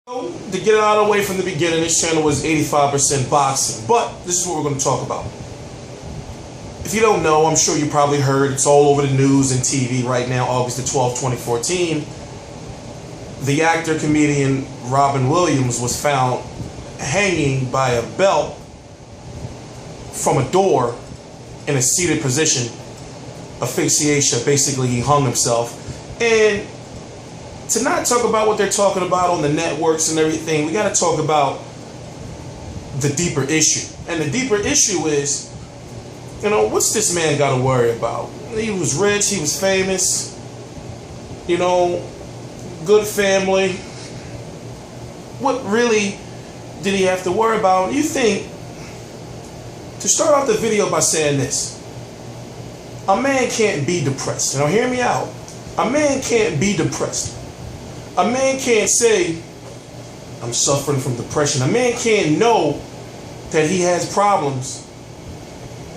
To get it out of the way from the beginning, this channel was 85% boxing, but this is what we're going to talk about. If you don't know, I'm sure you probably heard, it's all over the news and TV right now, August the 12th, 2014. The actor, comedian Robin Williams was found hanging by a belt from a door in a seated position. Asphyxiation, basically he hung himself. And to not talk about what they're talking about on the networks and everything, we got to talk about the deeper issue. And the deeper issue is, what's this man got to worry about? He was rich, he was famous, good family. What really did he have to worry about? You think, to start off the video by saying this, a man can't be depressed. Hear me out. A man can't be depressed. A man can't say, I'm suffering from depression. A man can't know that he has problems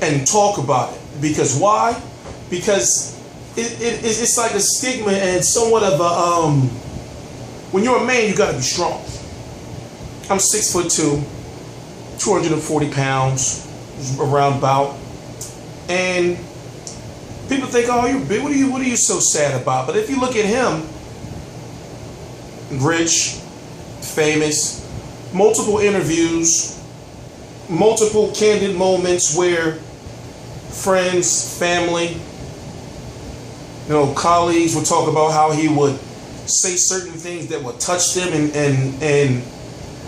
and talk about it. Because why? Because it's like a stigma and somewhat of a, when you're a man, you got to be strong. I'm 6'2", 240 pounds, around about. And people think, oh, you're big. What are you so sad about? But if you look at him, rich, famous, multiple interviews, multiple candid moments where friends, family, colleagues would talk about how he would say certain things that would touch them and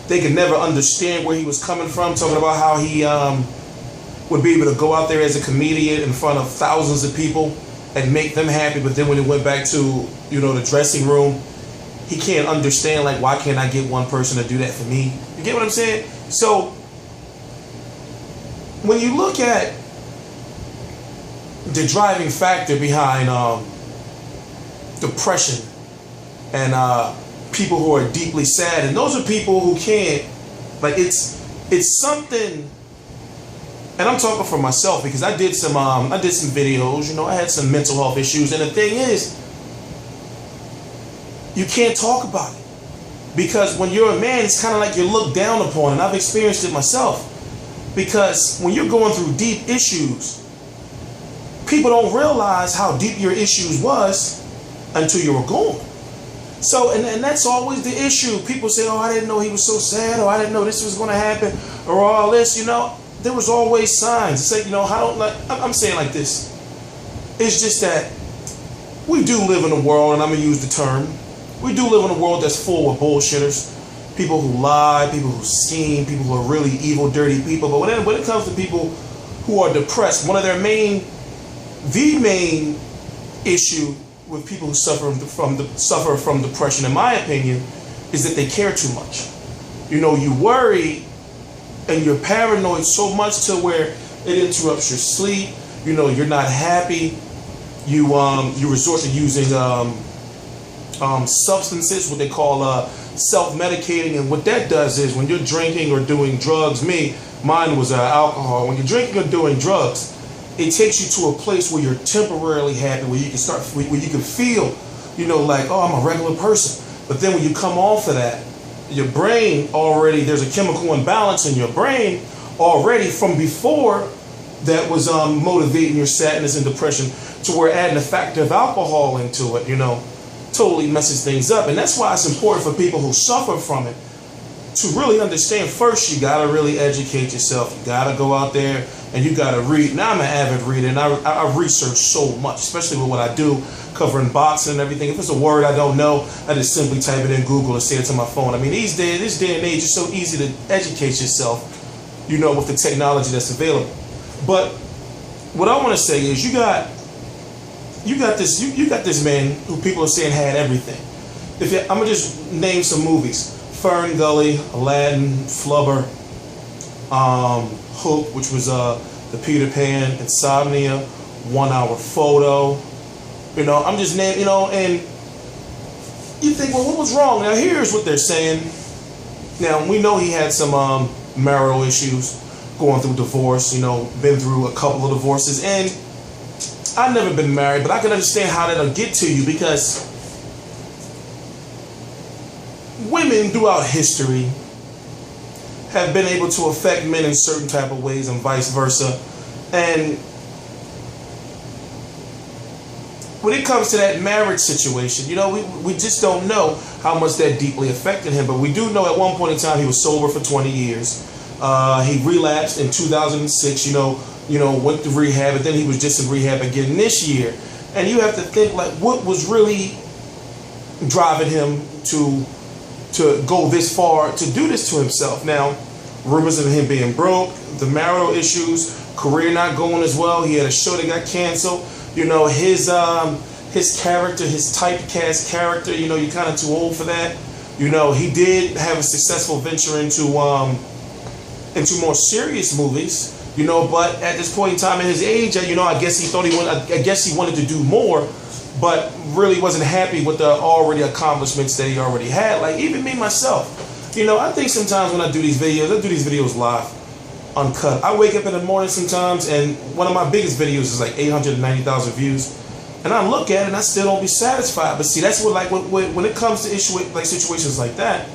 they could never understand where he was coming from, talking about how he would be able to go out there as a comedian in front of thousands of people and make them happy, but then when he went back to, the dressing room, he can't understand, like, why can't I get one person to do that for me? You get what I'm saying? So, when you look at the driving factor behind depression and people who are deeply sad, and those are people who can't, like, it's something, and I'm talking for myself because I did some videos, I had some mental health issues, and the thing is, you can't talk about it because when you're a man, it's kind of like you're looked down upon, and I've experienced it myself. Because when you're going through deep issues, people don't realize how deep your issues was until you were gone. So, and that's always the issue. People say, oh, I didn't know he was so sad, or I didn't know this was going to happen, or all this. There was always signs. It's like, I'm saying like this. It's just that we do live in a world, and I'm going to use the term, we do live in a world that's full of bullshitters, people who lie, people who scheme, people who are really evil, dirty people. But when it comes to people who are depressed, one of the main issue with people who suffer from depression, in my opinion, is that they care too much. You worry and you're paranoid so much to where it interrupts your sleep. You're not happy. You resort to using substances, what they call self-medicating, and what that does is when you're drinking or doing drugs, mine was alcohol. When you're drinking or doing drugs, it takes you to a place where you're temporarily happy, where you can feel, like, oh, I'm a regular person. But then when you come off of that, your brain already, there's a chemical imbalance in your brain already from before that was motivating your sadness and depression, to where adding a factor of alcohol into it, totally messes things up. And that's why it's important for people who suffer from it to really understand. First, you got to really educate yourself. You got to go out there and you got to read. Now, I'm an avid reader, and I research so much, especially with what I do, covering boxing and everything. If it's a word I don't know, I just simply type it in Google or say it to my phone. This day and age, it's so easy to educate yourself, with the technology that's available. But what I want to say is, you got this man who people are saying had everything. I'm gonna just name some movies: Fern Gully, Aladdin, Flubber, Hook, which was the Peter Pan, Insomnia, 1 Hour Photo. I'm just naming, and you think, well, what was wrong? Now here's what they're saying. Now we know he had some marital issues, going through divorce. Been through a couple of divorces, and I've never been married, but I can understand how that'll get to you, because women throughout history have been able to affect men in certain type of ways and vice versa. And when it comes to that marriage situation, you know, we just don't know how much that deeply affected him. But we do know at one point in time he was sober for 20 years. He relapsed in 2006, you know, went to rehab, and then he was just in rehab again this year. And you have to think, like, what was really driving him to go this far to do this to himself? Now, rumors of him being broke, the marital issues, career not going as well. He had a show that got canceled. You know, his character, his typecast character, you know, you're kind of too old for that. You know, he did have a successful venture into more serious movies, you know, but at this point in time in his age, you know, I guess he wanted to do more, but really wasn't happy with the already accomplishments that he already had. Like, even me, myself, you know, I think sometimes when I do these videos live, uncut. I wake up in the morning sometimes, and one of my biggest videos is like 890,000 views, and I look at it and I still don't be satisfied. But see, that's what, like, when it comes to situations like that,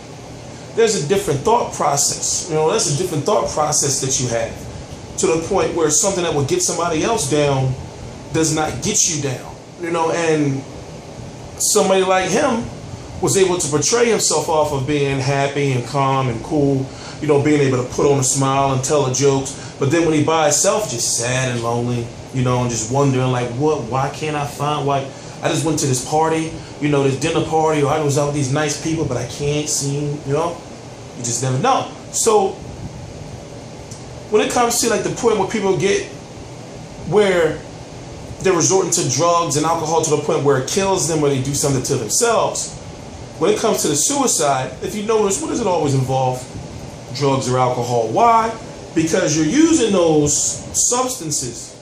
there's a different thought process. You know, that's a different thought process that you have, to the point where something that would get somebody else down does not get you down. You know, and somebody like him was able to portray himself off of being happy and calm and cool, you know, being able to put on a smile and tell the jokes. But then when he by himself, just sad and lonely, you know, and just wondering, like, why can't I find, why I just went to this party, you know, this dinner party, or I was out with these nice people, but I can't seem, you know, you just never know. So when it comes to, like, the point where people get where they're resorting to drugs and alcohol to the point where it kills them, or they do something to themselves, when it comes to the suicide, if you notice, what does it always involve? Drugs or alcohol. Why? Because you're using those substances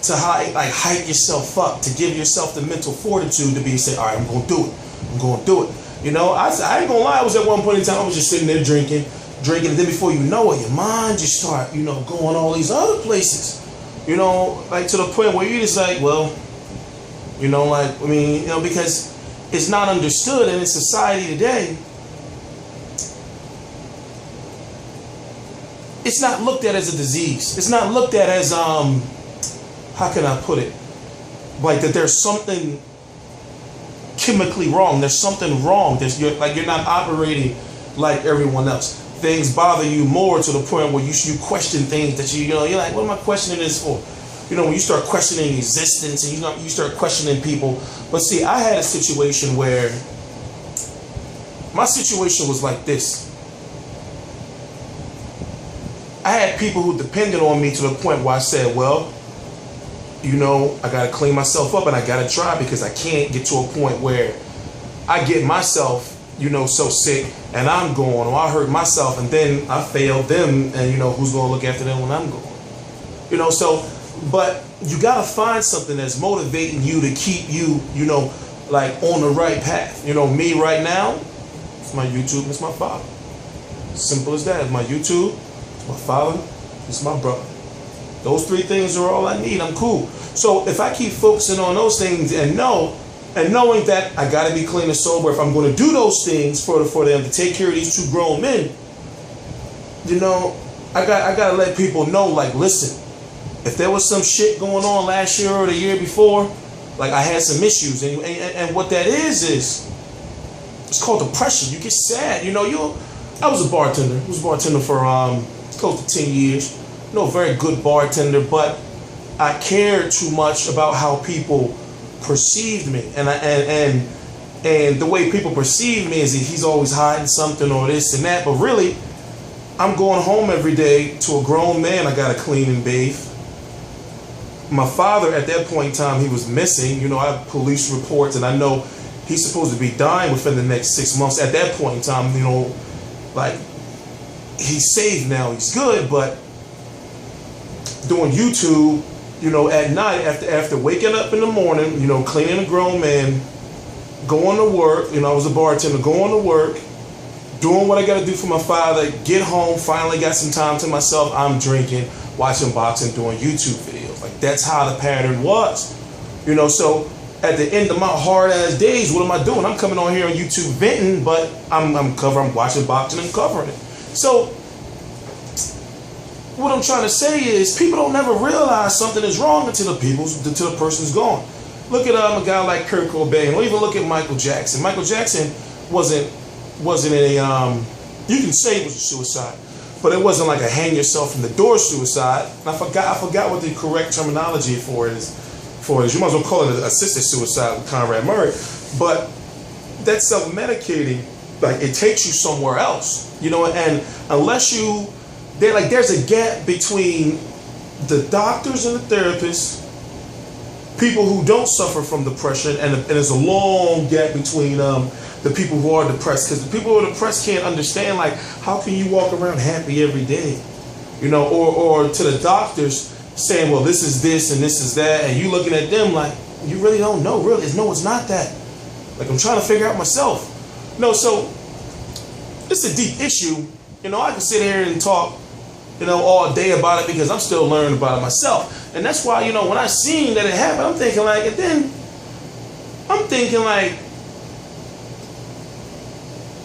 to hype yourself up, to give yourself the mental fortitude to say, all right, I'm going to do it. I'm going to do it. You know, I ain't going to lie. I was at one point in time, I was just sitting there drinking, and then before you know it, your mind just start, you know, going all these other places. You know, like, to the point where you're just like, well, you know, like, I mean, you know, because it's not understood, and in society today, it's not looked at as a disease. It's not looked at as, how can I put it? Like, that there's something chemically wrong. There's something wrong. You're not operating like everyone else. Things bother you more to the point where you question things that you know, you're like, what am I questioning this for? You know, when you start questioning existence and you start questioning people. But see, I had a situation where my situation was like this. I had people who depended on me to the point where I said, well, you know, I got to clean myself up and I got to try, because I can't get to a point where I get myself, you know, so sick and I'm going, or I hurt myself and then I fail them, and, you know, who's going to look after them when I'm gone? You know, so, but you got to find something that's motivating you to keep you, you know, like, on the right path. You know, me right now, it's my YouTube, it's my father. Simple as that. It's my YouTube, it's my father, it's my brother. Those three things are all I need. I'm cool. So if I keep focusing on those things and knowing that I got to be clean and sober if I'm going to do those things for them to take care of these two grown men, you know, I got to let people know, like, listen, if there was some shit going on last year or the year before, like, I had some issues, and what that is it's called depression. You get sad. You know, I was a bartender. I was a bartender for close to 10 years. You know, a very good bartender, but I cared too much about how people perceived me, and the way people perceive me is that he's always hiding something or this and that. But really, I'm going home every day to a grown man I got to clean and bathe. My father, at that point in time, he was missing. You know, I have police reports, and I know he's supposed to be dying within the next 6 months. At that point in time, you know, like, he's saved now, he's good, but doing YouTube, you know, at night, after waking up in the morning, you know, cleaning a grown man, going to work, you know, I was a bartender, going to work, doing what I got to do for my father, get home, finally got some time to myself, I'm drinking, watching boxing, doing YouTube videos. Like, that's how the pattern was. You know, so at the end of my hard ass days, what am I doing? I'm coming on here on YouTube venting, but I'm watching boxing and covering it. So what I'm trying to say is people don't never realize something is wrong until the person's gone. Look at a guy like Kurt Cobain, or even look at Michael Jackson. Michael Jackson wasn't a you can say it was a suicide, but it wasn't like a hang yourself in the door suicide. And I forgot what the correct terminology for it is. You might as well call it assisted suicide with Conrad Murray. But that self-medicating, like, it takes you somewhere else, you know. And unless there's a gap between the doctors and the therapists, people who don't suffer from depression, and there's a long gap between the people who are depressed, because the people who are depressed can't understand, like, how can you walk around happy every day, you know, or to the doctors saying, well, this is this and this is that, and you looking at them like, you really don't know, really. No, it's not that. Like, I'm trying to figure out myself. No, so it's a deep issue. You know, I can sit here and talk, you know, all day about it because I'm still learning about it myself. And that's why, you know, when I seen that it happened, I'm thinking like,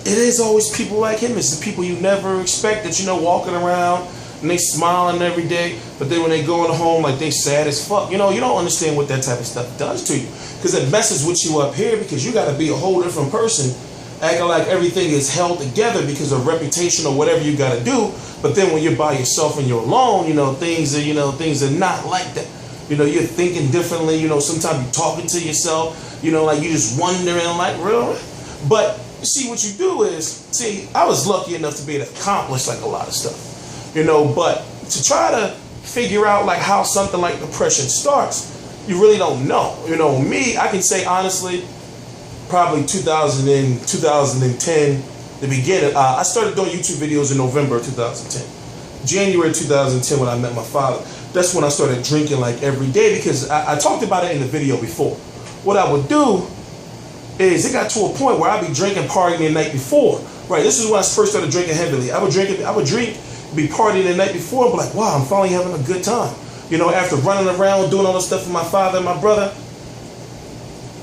it is always people like him. It's the people you never expect that, you know, walking around and they smiling every day, but then when they go home, like, they sad as fuck. You know, you don't understand what that type of stuff does to you, because it messes with you up here, because you got to be a whole different person, acting like everything is held together because of reputation or whatever you got to do. But then when you're by yourself and you're alone, you know, things are not like that. You know, you're thinking differently. You know, sometimes you're talking to yourself, you know, like, you just wondering, like, really? But see, what you do is, I was lucky enough to be able to accomplish, like, a lot of stuff. You know, but to try to figure out, like, how something like depression starts, you really don't know. You know, me, I can say honestly, probably 2010, the beginning. I started doing YouTube videos in November 2010. January 2010, when I met my father, that's when I started drinking, like, every day, because I talked about it in the video before. What I would do is, it got to a point where I'd be drinking, partying the night before. Right, this is when I first started drinking heavily. I would drink, be partying the night before, and be like, wow, I'm finally having a good time. You know, after running around doing all this stuff with my father and my brother.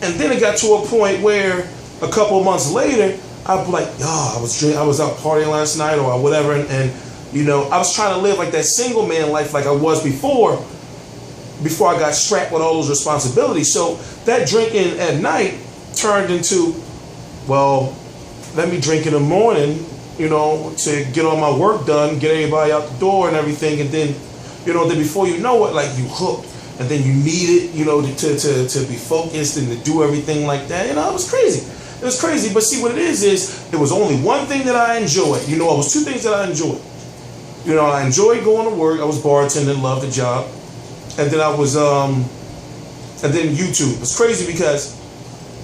And then it got to a point where a couple of months later, I'd be like, I was out partying last night or whatever, and you know, I was trying to live like that single man life like I was before I got strapped with all those responsibilities. So that drinking at night turned into, well, let me drink in the morning, you know, to get all my work done, get everybody out the door and everything, and then, you know, then before you know it, like, you hooked, and then you need it, you know, to be focused and to do everything like that. You know, it was crazy. It was crazy, but see, what it is it was only one thing that I enjoyed. You know, it was two things that I enjoyed. You know, I enjoyed going to work. I was bartending, loved the job, and then I was and then YouTube. It was crazy because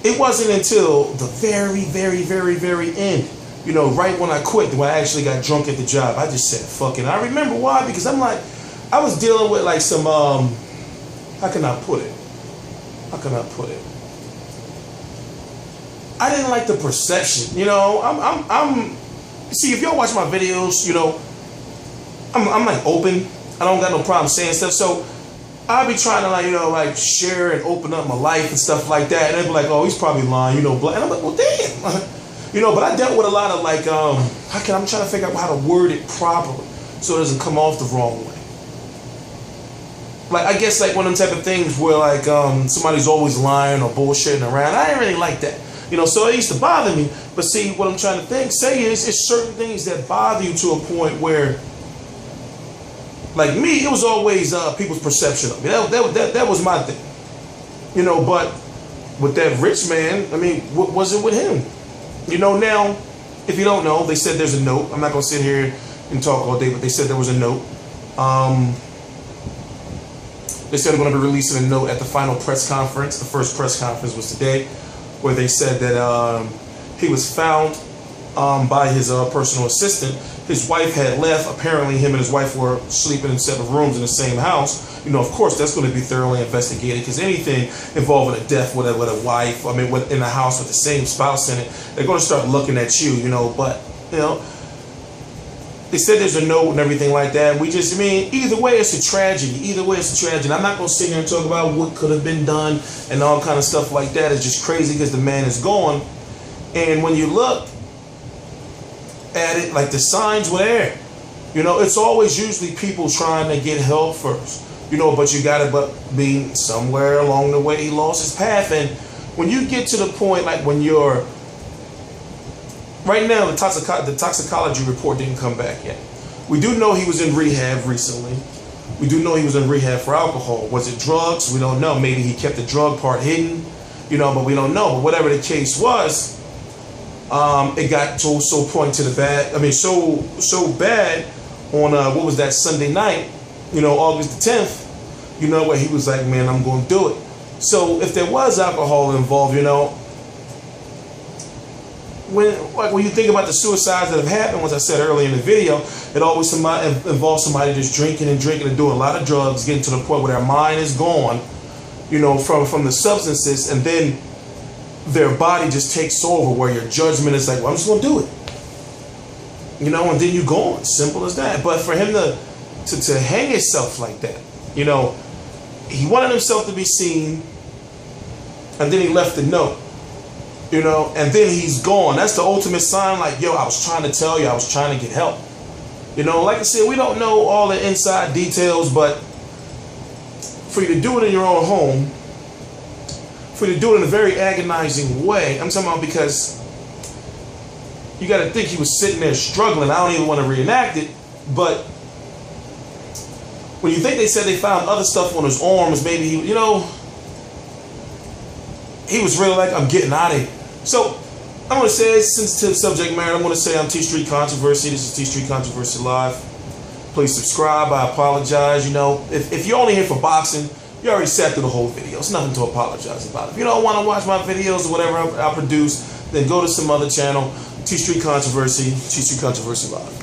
it wasn't until the very, very, very, very end, you know, right when I quit, when I actually got drunk at the job, I just said, fuck it. I remember why, because I'm like, I was dealing with, like, some, how can I put it? I didn't like the perception, you know. See, if y'all watch my videos, you know, I'm like open. I don't got no problem saying stuff. So I'll be trying to, like, you know, like, share and open up my life and stuff like that. And they'll be like, oh, he's probably lying, you know, and I'm like, well, damn. You know, but I dealt with a lot of, like, I'm trying to figure out how to word it properly so it doesn't come off the wrong way. Like, I guess, like, one of them type of things where, like, somebody's always lying or bullshitting around. I didn't really like that. You know, so it used to bother me. But see, what I'm trying to say is, it's certain things that bother you to a point where, like me, it was always people's perception of me. That was my thing. You know, but with that rich man, I mean, what was it with him? You know, now, if you don't know, they said there's a note. I'm not going to sit here and talk all day, but they said there was a note. They said they're going to be releasing a note at the final press conference. The first press conference was today, where they said that he was found by his personal assistant. His wife had left. Apparently, him and his wife were sleeping in separate rooms in the same house. You know, of course, that's going to be thoroughly investigated, because anything involving a death with a wife, I mean, in a house with the same spouse in it, they're going to start looking at you, you know. But, you know, They said there's a note and everything like that. We just, I mean, either way, it's a tragedy. Either way, it's a tragedy. I'm not going to sit here and talk about what could have been done and all kind of stuff like that. It's just crazy because the man is gone. And when you look at it, like the signs were there. You know, it's always usually people trying to get help first. You know, but you got to be somewhere along the way he lost his path. And when you get to the point, like when you're, right now, the toxicology report didn't come back yet. We do know he was in rehab recently. We do know he was in rehab for alcohol. Was it drugs? We don't know. Maybe he kept the drug part hidden, you know, but we don't know. But whatever the case was, it got to so point to the bad. I mean, so bad on what was that Sunday night? You know, August the 10th. You know, where he was like, man, I'm going to do it. So if there was alcohol involved, you know, when you think about the suicides that have happened, as I said earlier in the video, it always involves somebody just drinking and doing a lot of drugs, getting to the point where their mind is gone, you know, from the substances, and then their body just takes over, where your judgment is like, well, I'm just going to do it. You know, and then you're gone. Simple as that. But for him to hang himself like that, you know, he wanted himself to be seen, and then he left a note. You know, and then he's gone. That's the ultimate sign, like, yo, I was trying to tell you, I was trying to get help. You know, like I said, we don't know all the inside details, but for you to do it in your own home, for you to do it in a very agonizing way, I'm talking about, because you got to think he was sitting there struggling. I don't even want to reenact it, but when you think they said they found other stuff on his arms, maybe he, you know, he was really like, I'm getting out of here. So, I'm going to say, sensitive subject matter, I'm going to say I'm T Street Controversy. This is T Street Controversy Live. Please subscribe. I apologize. You know, if you're only here for boxing, you already sat through the whole video. It's nothing to apologize about. If you don't want to watch my videos or whatever I produce, then go to some other channel. T Street Controversy, T Street Controversy Live.